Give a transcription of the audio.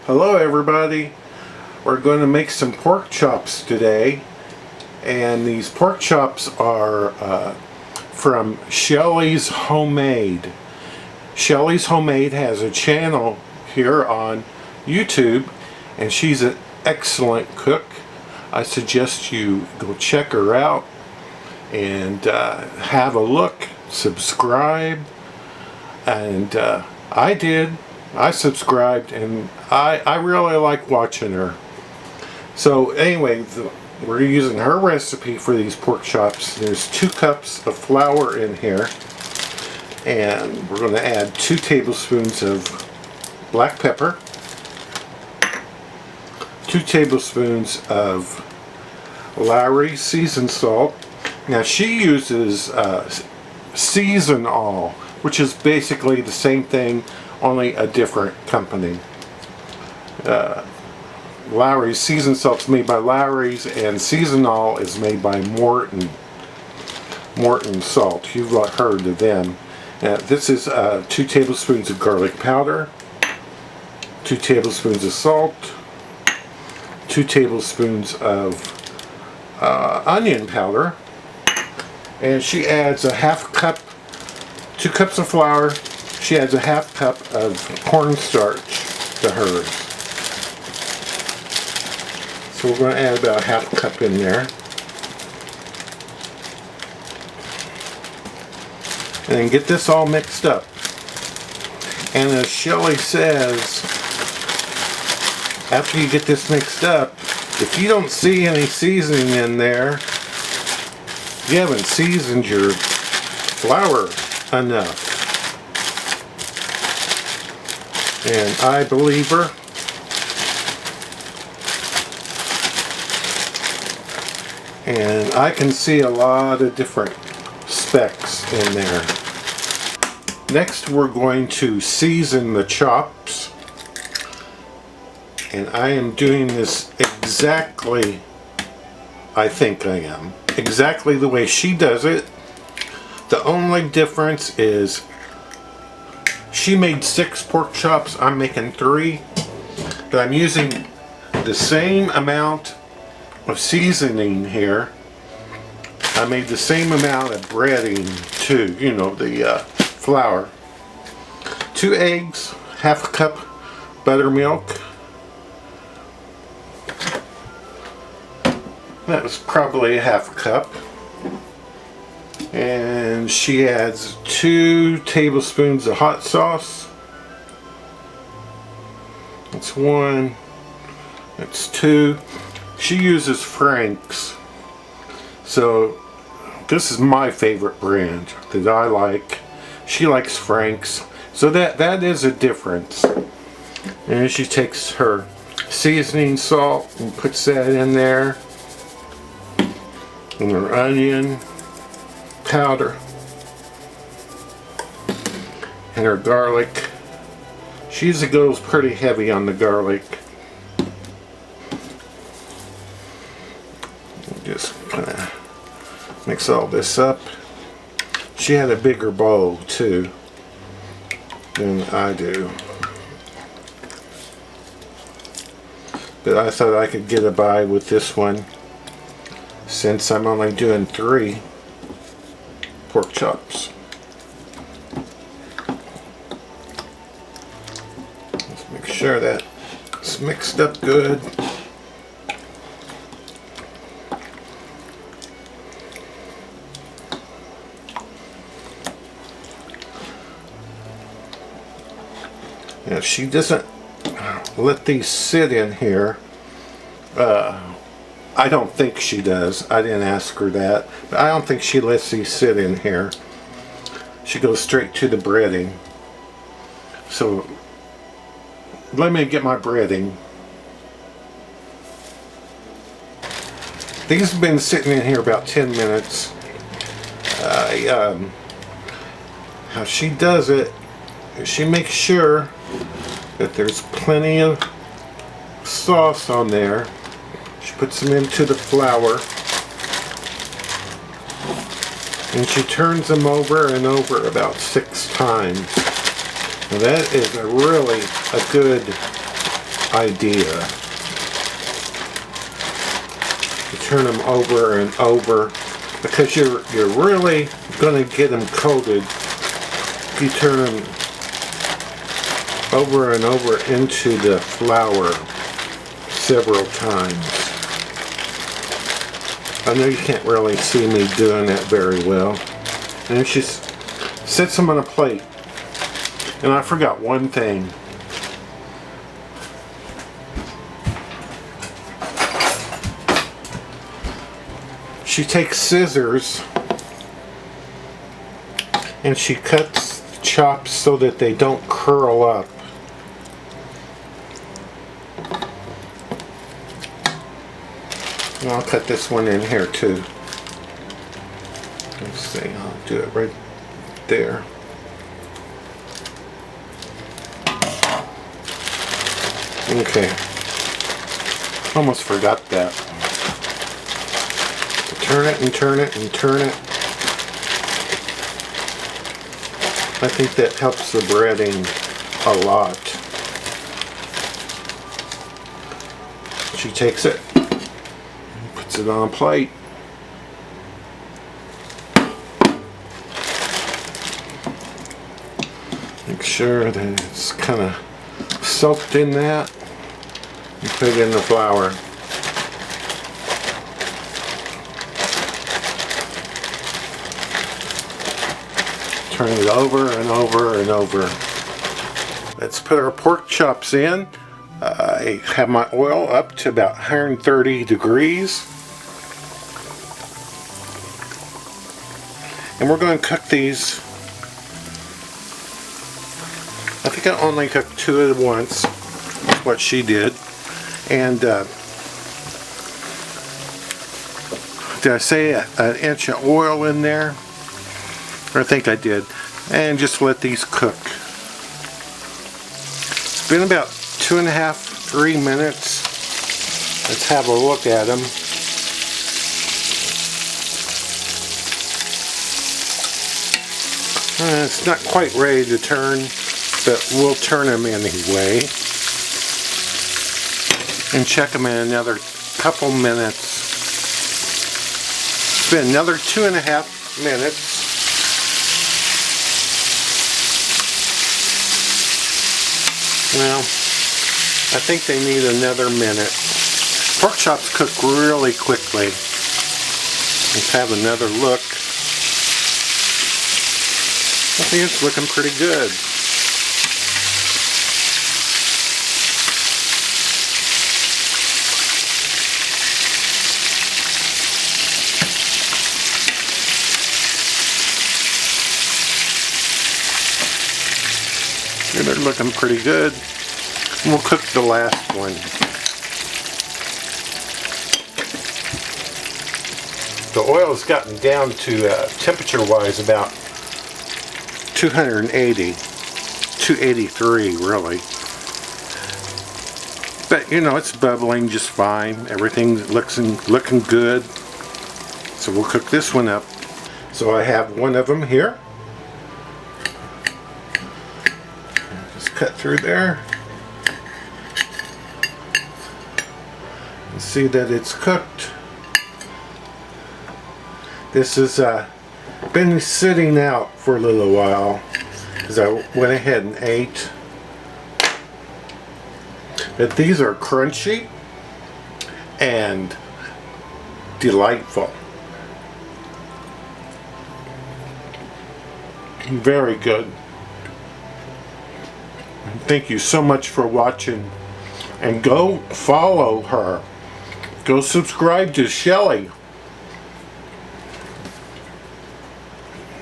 Hello everybody. We're going to make some pork chops today, and these pork chops are from Shellys Homemade. Shellys Homemade has a channel here on YouTube, and she's an excellent cook. I suggest you go check her out and have a look, subscribe, and I subscribed, and I really like watching her. So anyway, we're using her recipe for these pork chops. There's 2 cups of flour in here, and we're going to add 2 tablespoons of black pepper, 2 tablespoons of Lowry seasoned salt. Now she uses Season All, which is basically the same thing, only a different company. Lowry's seasoned salt's made by Lowry's, and Season All is made by Morton Salt. You've heard of them. This is 2 tablespoons of garlic powder, 2 tablespoons of salt, 2 tablespoons of onion powder, and she adds a half cup, 2 cups of flour. She adds a half cup of cornstarch to hers. So we're going to add about a half cup in there. And then get this all mixed up. And as Shelly says, after you get this mixed up, if you don't see any seasoning in there, you haven't seasoned your flour enough. And I believe her. And I can see a lot of different specks in there. Next, we're going to season the chops. And I am doing this exactly, I think I am, exactly the way she does it. The only difference is she made 6 pork chops, I'm making 3, but I'm using the same amount of seasoning here. I made the same amount of breading too, you know, the flour. 2 eggs, half a cup buttermilk. That was probably a half a cup. And she adds 2 tablespoons of hot sauce. That's 1. That's 2. She uses Frank's. So this is my favorite brand that I like. She likes Frank's. So that is a difference. And she takes her seasoning salt and puts that in there. And her onion powder and her garlic. She usually goes pretty heavy on the garlic. Just kind of mix all this up. She had a bigger bowl too than I do, but I thought I could get by with this one since I'm only doing 3 pork chops. Let's make sure that it's mixed up good. Now, if she doesn't let these sit in here, I don't think she does. I didn't ask her that, but I don't think she lets these sit in here. She goes straight to the breading. So let me get my breading. These have been sitting in here about 10 minutes. How she does it, she makes sure that there's plenty of sauce on there. She puts them into the flour, and she turns them over and over about 6 times. Now that is a really good idea. You turn them over and over because you're really going to get them coated. You turn them over and over into the flour several times. I know you can't really see me doing that very well. And then she sets them on a plate. And I forgot one thing. She takes scissors and she cuts chops so that they don't curl up. And I'll cut this one in here too. Let's see, I'll do it right there. Okay. Almost forgot that. Turn it and turn it and turn it. I think that helps the breading a lot. She takes it, puts it on a plate. Make sure that it's kind of soaked in that. And put it in the flour. Turn it over and over and over. Let's put our pork chops in. I have my oil up to about 130 degrees. And we're going to cook these. I think I only cooked 2 at once. That's what she did. And did I say an inch of oil in there? I think I did. And just let these cook. It's been about 2.5, 3 minutes. Let's have a look at them. It's not quite ready to turn, but we'll turn them anyway. And check them in another couple minutes. It's been another 2.5 minutes. Well, I think they need another minute. Pork chops cook really quickly. Let's have another look. I think it's looking pretty good. They're looking pretty good. We'll cook the last one. The oil has gotten down to temperature-wise about 280, 283 really. But you know, it's bubbling just fine. Everything's looking good. So we'll cook this one up. So I have one of them here. Cut through there and see that it's cooked. This has been sitting out for a little while because I went ahead and ate. But these are crunchy and delightful. Very good. Thank you so much for watching, and go follow her. Go subscribe to Shelly.